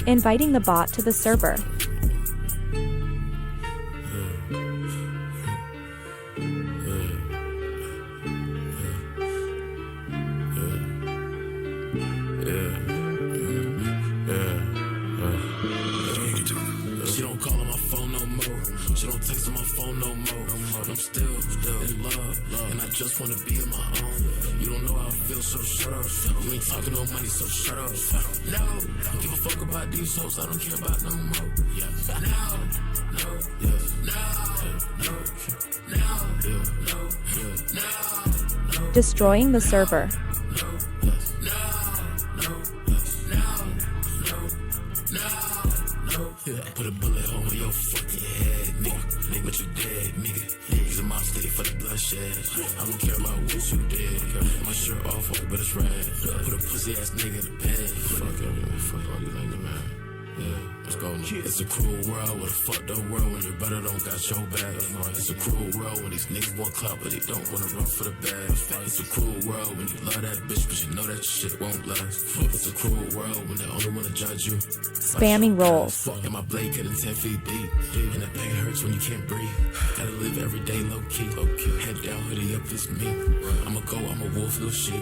Inviting the bot to the server. She don't call on my phone no more. She don't text on my phone no more. I'm still in love, and I just wanna be on my own. You don't know how I feel, so shut up. You ain't talking no money, so shut up. No, give a fuck about these hoes. I don't care about no more. No. Destroying the server. Put a bullet hole in your fucking head, nigga. But you dead, nigga. Use a mob stick for the bloodshed. I don't care about what you did. My shirt off, but it's red. Put a pussy ass nigga in the bed. Fuck everything, fuck all these niggas, man. Yeah, let's go. It's a cruel world with a fucked up world when your brother don't got your back. It's a cruel world when these niggas want clout but they don't wanna run for the bag. It's a cruel world when you love that bitch but you know that shit won't last. It's a cruel world when they only wanna judge you. Spamming rolls. And my blade getting 10 feet deep. And that pain hurts when you can't breathe. Gotta live every day low key. Head down, hoodie up, it's me. I'm a wolf, little sheep.